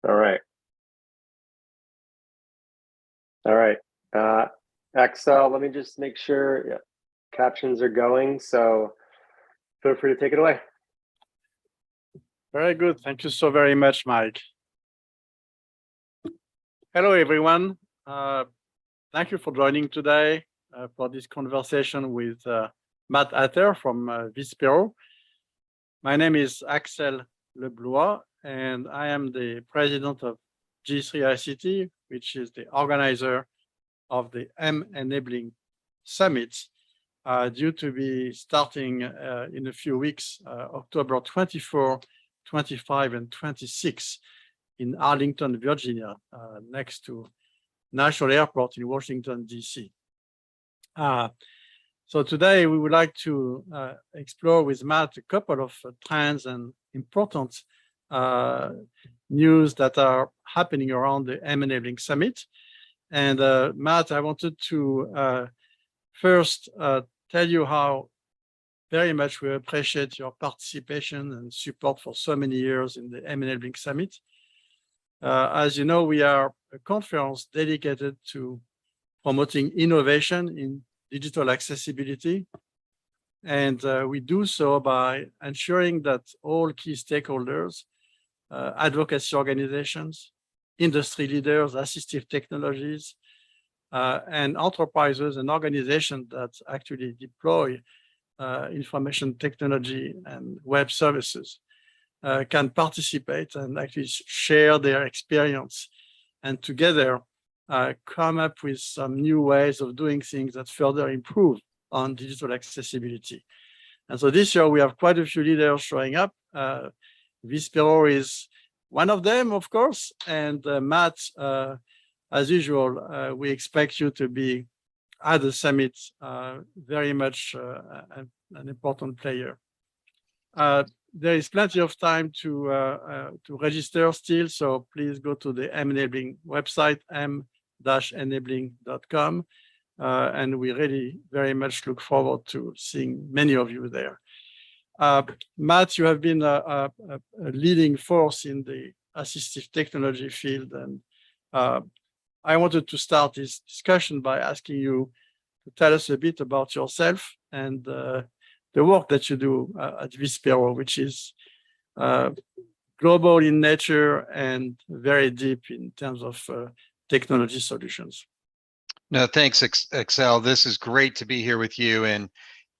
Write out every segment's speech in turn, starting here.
All right. All right. Excel, let me just make sure captions are going. So feel free to take it away. Very good. Thank you so very much, Mike. Hello, everyone. Thank you for joining today for this conversation with Matt Atter from Vispero. My name is Axel Leblois, and I am the president of G3ICT, which is the organizer of the M-Enabling Summit, due to be starting in a few weeks, October 24, 25, and 26 in Arlington, Virginia, next to National Airport in Washington, D.C. So today we would like to explore with Matt a couple of trends and important news that are happening around the M-Enabling Summit. And Matt, I wanted to first tell you how very much we appreciate your participation and support for so many years in the M-Enabling Summit. As you know, we are a conference dedicated to promoting innovation in digital accessibility. And we do so by ensuring that all key stakeholders, advocacy organizations, industry leaders, assistive technologies, and enterprises and organizations that actually deploy information technology and web services can participate and actually share their experience, and together come up with some new ways of doing things that further improve on digital accessibility. And so this year we have quite a few leaders showing up. Vispero is one of them, of course, and Matt, as usual, we expect you to be at the summit, very much an important player. There is plenty of time to register still, so please go to the M-Enabling website, m-enabling.com, and we really very much look forward to seeing many of you there. Matt, you have been a leading force in the assistive technology field, and I wanted to start this discussion by asking you to tell us a bit about yourself and the work that you do at Vispero, which is global in nature and very deep in terms of technology solutions. No, thanks, Excel. This is great to be here with you,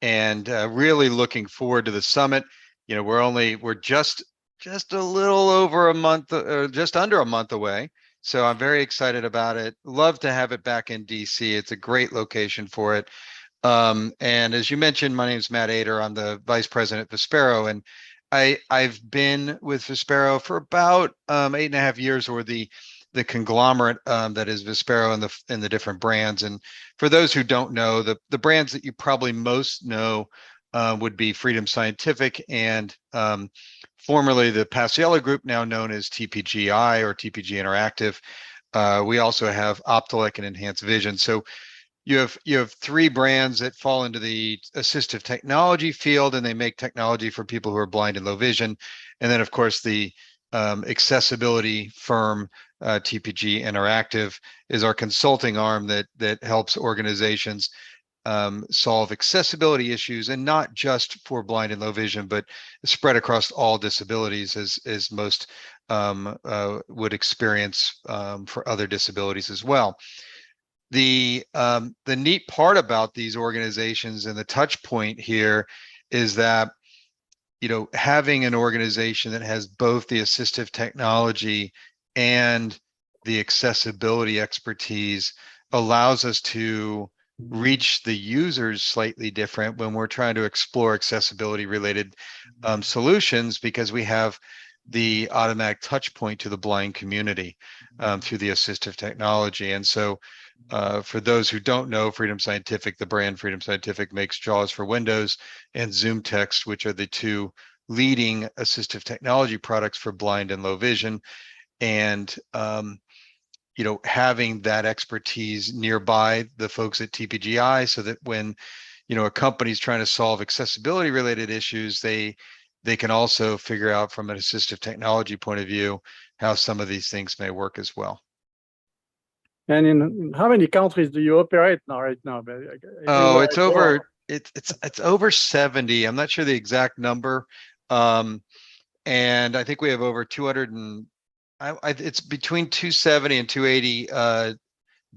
and really looking forward to the summit. You know, we're just a little over a month, or just under a month away. So I'm very excited about it. Love to have it back in DC. It's a great location for it. And as you mentioned, my name is Matt Ader. I'm the vice president at Vispero, and I've been with Vispero for about 8.5 years, or the conglomerate that is Vispero and the different brands. And for those who don't know, the brands that you probably most know would be Freedom Scientific and formerly the Paciella Group, now known as TPGI or TPG Interactive. We also have Optelec and Enhanced Vision. So you have three brands that fall into the assistive technology field, and they make technology for people who are blind and low vision. And then, of course, the accessibility firm TPG Interactive is our consulting arm that helps organizations solve accessibility issues, and not just for blind and low vision, but spread across all disabilities, as most would experience for other disabilities as well. The neat part about these organizations and the touch point here is that, you know, having an organization that has both the assistive technology and the accessibility expertise allows us to reach the users slightly different when we're trying to explore accessibility related solutions, because we have the automatic touch point to the blind community through the assistive technology. And so for those who don't know, Freedom Scientific, the brand Freedom Scientific, makes JAWS for Windows and Zoom Text, which are the two leading assistive technology products for blind and low vision. And you know, having that expertise nearby the folks at TPGI, so that when, you know, a company's trying to solve accessibility related issues, they they can also figure out from an assistive technology point of view how some of these things may work as well. And in how many countries do you operate now, right now? Oh, Everywhere it's I go, over, it's over 70. I'm not sure the exact number. And I think we have over 200 and it's between 270 and 280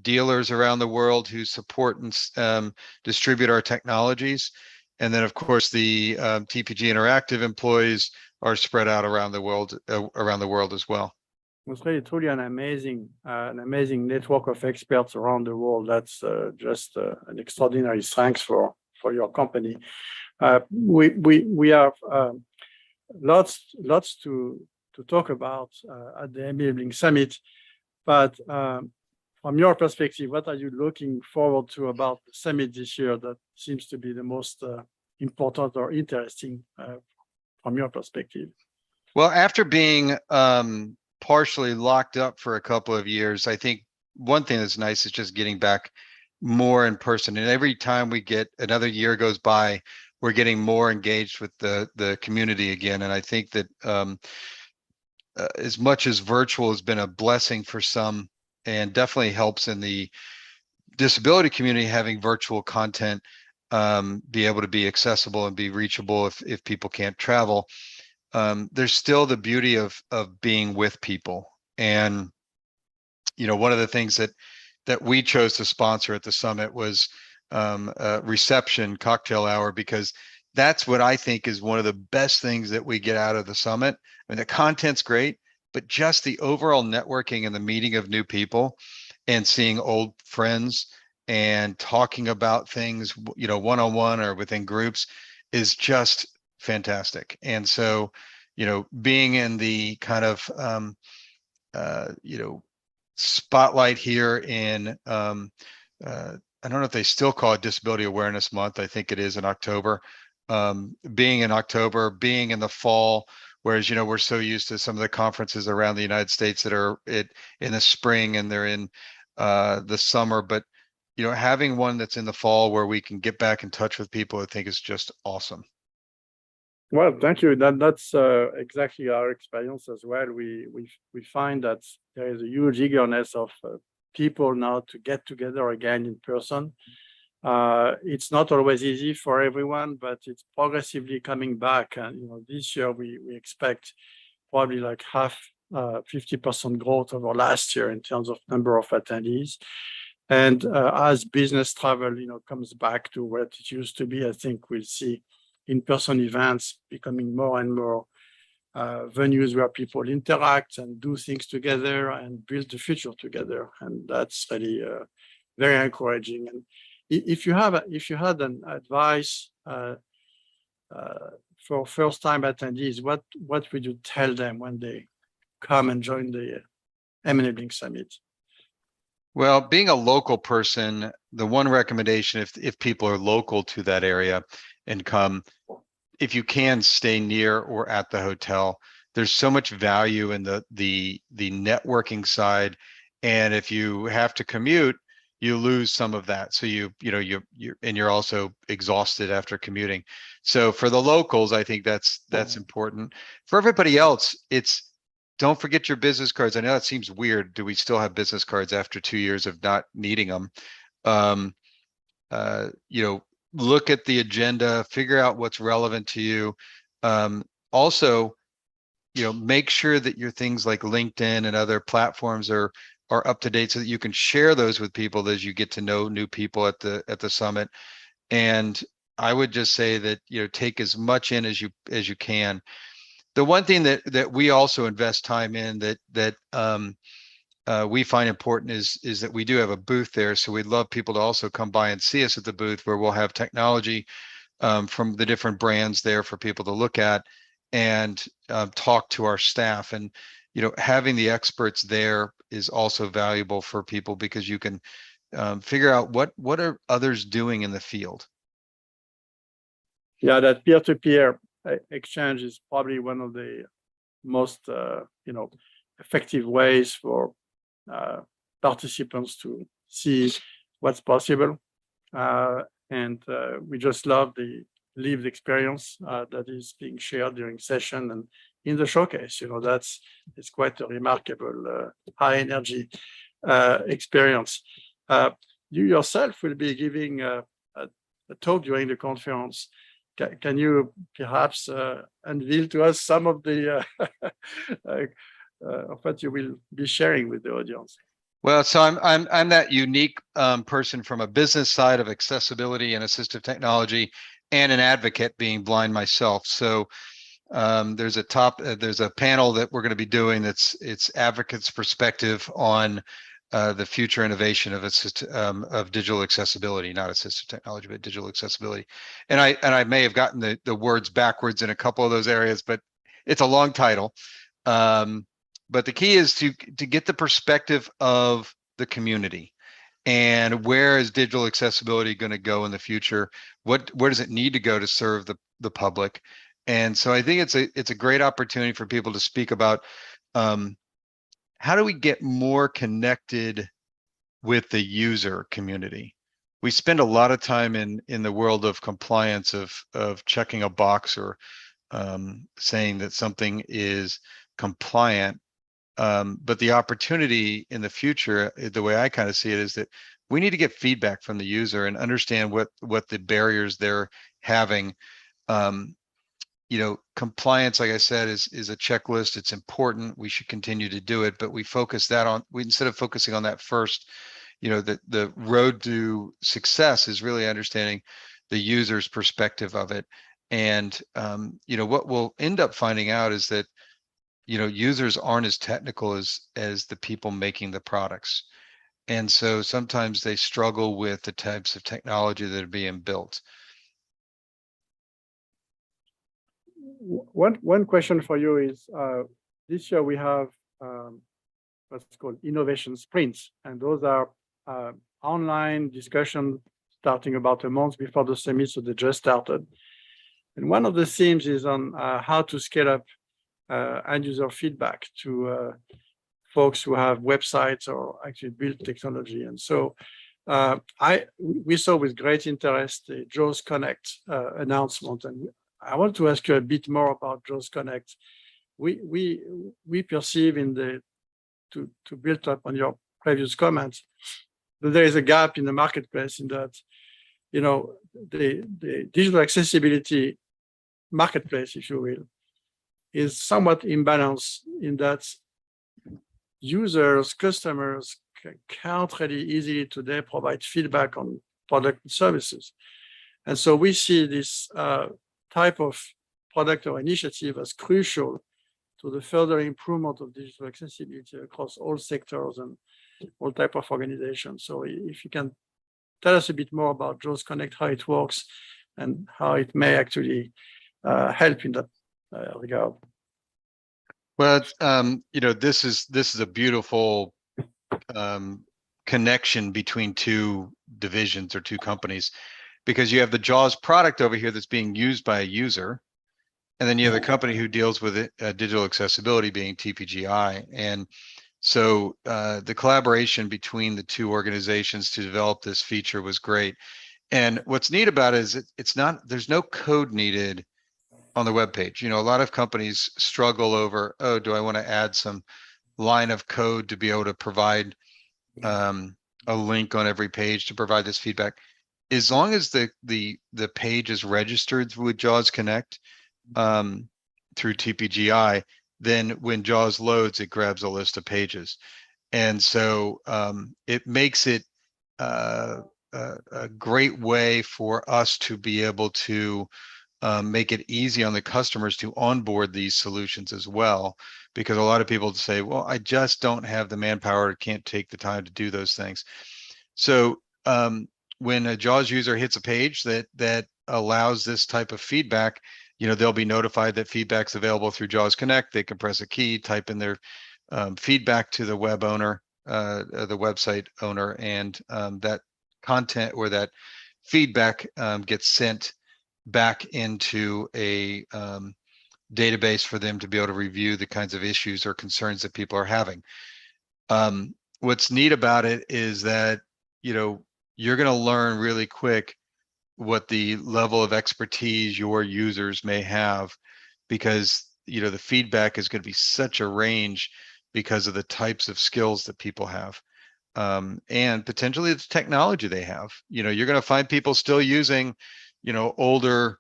dealers around the world who support and distribute our technologies. And then of course the TPG Interactive employees are spread out around the world as well. It's really truly an amazing network of experts around the world. That's just an extraordinary strength for your company. We have lots to talk about at the Enabling Summit, but from your perspective, what are you looking forward to about the summit this year that seems to be the most important or interesting from your perspective? Well, after being partially locked up for a couple of years, I think one thing that's nice is just getting back more in person. And every time we get another year goes by, we're getting more engaged with the community again. And I think that as much as virtual has been a blessing for some and definitely helps in the disability community, having virtual content be able to be accessible and be reachable if people can't travel. There's still the beauty of being with people. And, you know, one of the things that we chose to sponsor at the summit was a reception cocktail hour, because that's what I think is one of the best things that we get out of the summit. I mean, the content's great, but just the overall networking and the meeting of new people and seeing old friends and talking about things, you know, one-on-one or within groups is just fantastic. And so, you know, being in the kind of, you know, spotlight here in, I don't know if they still call it Disability Awareness Month. I think it is in October. Being in October, being in the fall, whereas, you know, we're so used to some of the conferences around the United States that are in the spring and they're in the summer, but, you know, having one that's in the fall where we can get back in touch with people, I think is just awesome. Well, thank you. That's exactly our experience as well. We find that there is a huge eagerness of people now to get together again in person. It's not always easy for everyone, but it's progressively coming back. And you know, this year we expect probably like 50% growth over last year in terms of number of attendees. And as business travel, you know, comes back to what it used to be, I think we'll see in-person events becoming more and more venues where people interact and do things together and build the future together. And that's really very encouraging. And if you had an advice for first-time attendees, what would you tell them when they come and join the Enabling Summit? Well, being a local person, the one recommendation, if people are local to that area and come, if you can stay near or at the hotel, there's so much value in the networking side. And if you have to commute, you lose some of that. So you're also exhausted after commuting. So for the locals, I think that's important. For everybody else, don't forget your business cards. I know that seems weird. Do we still have business cards after 2 years of not needing them? You know, look at the agenda, figure out what's relevant to you. Also, you know, make sure that your things like LinkedIn and other platforms are up to date so that you can share those with people as you get to know new people at the summit. And I would just say that, you know, take as much in as you can. The one thing that we also invest time in that we find important is that we do have a booth there. So we'd love people to also come by and see us at the booth, where we'll have technology from the different brands there for people to look at and talk to our staff. And, you know, having the experts there is also valuable for people, because you can figure out what are others doing in the field. Yeah, that peer-to-peer exchange is probably one of the most you know, effective ways for participants to see what's possible. And we just love the lived experience that is being shared during session and in the showcase. It's quite a remarkable high energy experience. You yourself will be giving a talk during the conference. Can you perhaps unveil to us some of the of what you will be sharing with the audience? Well, so I'm that unique person from a business side of accessibility and assistive technology, and an advocate, being blind myself. So there's a panel that we're going to be doing it's advocates' perspective on the future innovation of digital accessibility, not assistive technology, but digital accessibility. And I may have gotten the words backwards in a couple of those areas, but it's a long title. But the key is to get the perspective of the community, and where is digital accessibility going to go in the future? Where does it need to go to serve the public? And so I think it's a great opportunity for people to speak about how do we get more connected with the user community. We spend a lot of time in the world of compliance, of checking a box, or saying that something is compliant. But the opportunity in the future, the way I kind of see it, is that we need to get feedback from the user and understand what the barriers they're having. Compliance, like I said, is a checklist. It's important. We should continue to do it, but we instead of focusing on that first, the road to success is really understanding the user's perspective of it. And what we'll end up finding out is that users aren't as technical as the people making the products. And so sometimes they struggle with the types of technology that are being built. One question for you is, this year we have what's called innovation sprints, and those are online discussion starting about a month before the summit, so they just started. And one of the themes is on how to scale up end user feedback to folks who have websites or actually build technology. And so we saw with great interest the JAWS Connect announcement, and I want to ask you a bit more about JAWS Connect. We perceive to build up on your previous comments that there is a gap in the marketplace, in that the digital accessibility marketplace, if you will, is somewhat imbalanced, in that users, customers can't really easily today provide feedback on product and services. And so we see this type of product or initiative as crucial to the further improvement of digital accessibility across all sectors and all type of organizations. So if you can tell us a bit more about JAWS Connect, how it works, and how it may actually help in that regard. Well, this is a beautiful connection between two divisions or two companies, because you have the JAWS product over here that's being used by a user, and then you have a company who deals with it, digital accessibility, being TPGI. And so the collaboration between the two organizations to develop this feature was great. And what's neat about it is there's no code needed on the web page. A lot of companies struggle over, do I want to add some line of code to be able to provide a link on every page to provide this feedback? As long as the page is registered with JAWS Connect through TPGI, then when JAWS loads, it grabs a list of pages. And so it makes it a great way for us to be able to make it easy on the customers to onboard these solutions as well, because a lot of people say, well, I just don't have the manpower, can't take the time to do those things. So when a JAWS user hits a page that allows this type of feedback, they'll be notified that feedback's available through JAWS Connect. They can press a key, type in their feedback to the web owner, the website owner, and that content or that feedback gets sent back into a database for them to be able to review the kinds of issues or concerns that people are having. What's neat about it is that, you're going to learn really quick what the level of expertise your users may have, because the feedback is going to be such a range because of the types of skills that people have, and potentially the technology they have. You're going to find people still using older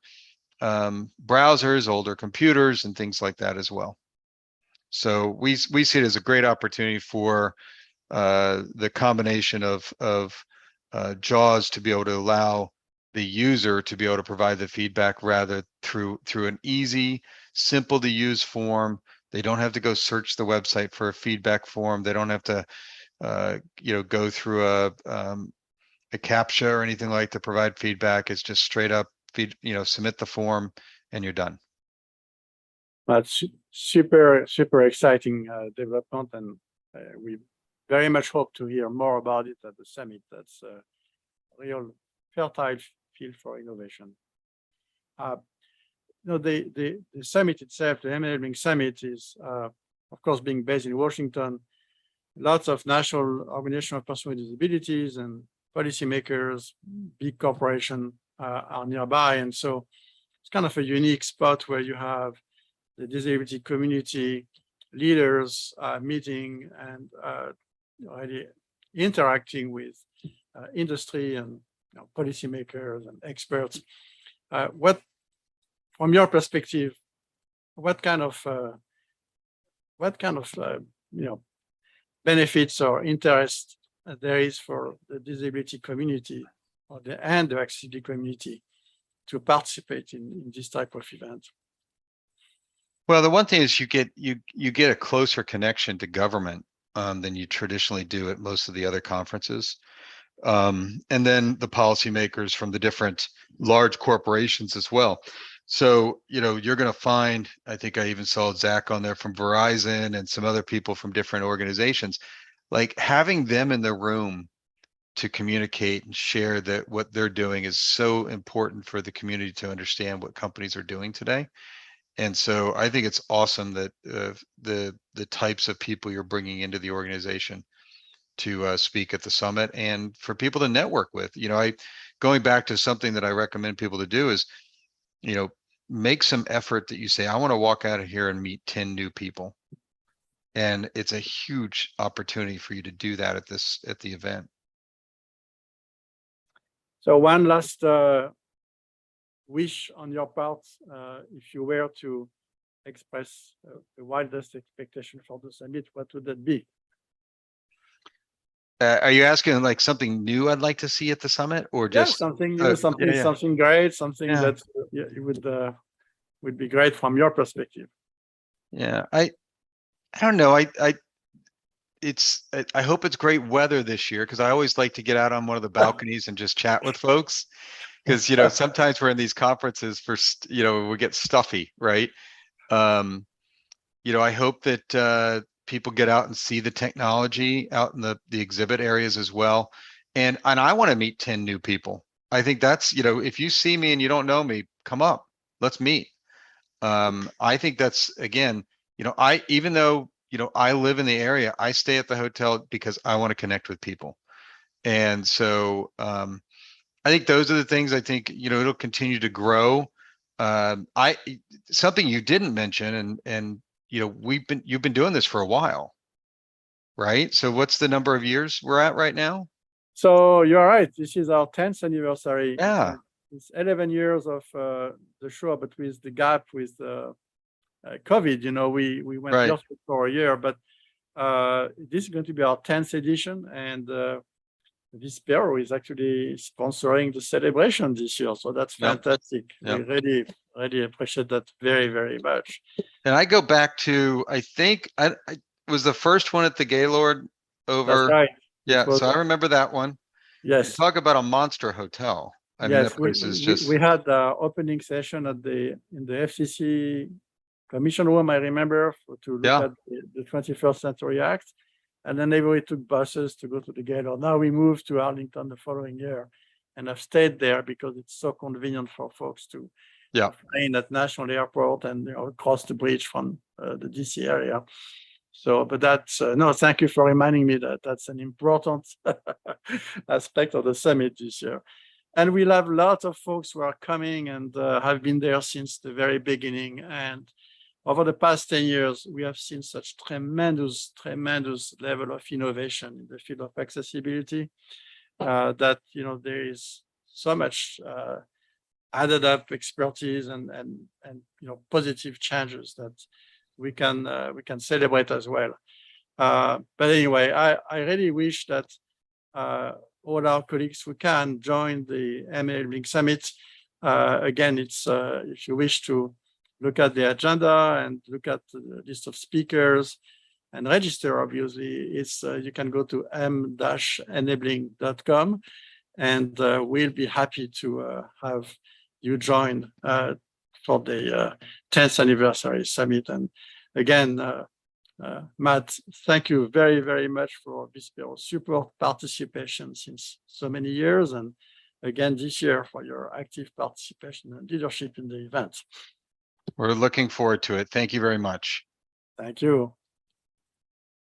browsers, older computers, and things like that as well. So we see it as a great opportunity for the combination of JAWS to be able to allow the user to be able to provide the feedback rather through an easy, simple to use form. They don't have to go search the website for a feedback form. They don't have to go through a CAPTCHA or anything like to provide feedback. It's just straight up submit the form and you're done. That's super exciting development, and we very much hope to hear more about it at the summit. That's a real fertile field for innovation. The summit itself, the Enabling Summit, is of course being based in Washington. Lots of national organizations of persons with disabilities and policymakers, big corporations are nearby, and so it's kind of a unique spot where you have the disability community leaders meeting and really interacting with industry and policymakers and experts. From your perspective, what kind of benefits or interest there is for the disability community and the accessibility community to participate in this type of event? Well, the one thing is you get a closer connection to government than you traditionally do at most of the other conferences. And then the policymakers from the different large corporations as well. So, you're going to find, I think I even saw Zach on there from Verizon and some other people from different organizations, like having them in the room to communicate and share that what they're doing is so important for the community to understand what companies are doing today. And so I think it's awesome that the types of people you're bringing into the organization to speak at the summit and for people to network with. Going back to something that I recommend people to do is, make some effort that you say, I want to walk out of here and meet 10 new people. And it's a huge opportunity for you to do that at the event. So one last wish on your part, if you were to express the wildest expectation for the summit, what would that be? Are you asking like something new I'd like to see at the summit, or just something new, something great, something that it would be great from your perspective? Yeah, I don't know. I hope it's great weather this year, because I always like to get out on one of the balconies and just chat with folks, because sometimes we're in these conferences we get stuffy, right? I hope that people get out and see the technology out in the exhibit areas as well. And I want to meet 10 new people. I think that's, if you see me and you don't know me, come up, let's meet. I think that's, again, even though, I live in the area, I stay at the hotel because I want to connect with people. And so I think those are the things I think, it'll continue to grow. Something you didn't mention, and you've been doing this for a while, right? So what's the number of years we're at right now? So you're right. This is our 10th anniversary. Yeah. It's 11 years of the show, but with the gap with COVID, we went just for a year, but this is going to be our 10th edition, and Vispero is actually sponsoring the celebration this year. So that's fantastic. Yep. We really appreciate that very, very much. And I go back to, I think I was the first one at the Gaylord over. That's right. Yeah, so I remember that one. Yes. Talk about a monster hotel. I mean, that place is just. We had the opening session in the FCC commission room, I remember, to look at the 21st Century Act. And then everybody took buses to go to the Gaylord. Now we moved to Arlington the following year, and I've stayed there because it's so convenient for folks to fly at National Airport and cross the bridge from the DC area. So, but that's no, thank you for reminding me that that's an important aspect of the summit this year. And we'll have lots of folks who are coming and have been there since the very beginning. And over the past 10 years, we have seen such tremendous level of innovation in the field of accessibility that, you know, there is so much added up expertise and you know, positive changes that we can celebrate as well. But anyway, I really wish that all our colleagues who can join the Enabling Summit. Again, it's if you wish to look at the agenda and look at the list of speakers and register, obviously, it's you can go to m-enabling.com, and we'll be happy to have you join for the 10th anniversary summit. And again, Matt, thank you very, very much for Vispero support participation since so many years. And again, this year for your active participation and leadership in the event. We're looking forward to it. Thank you very much. Thank you.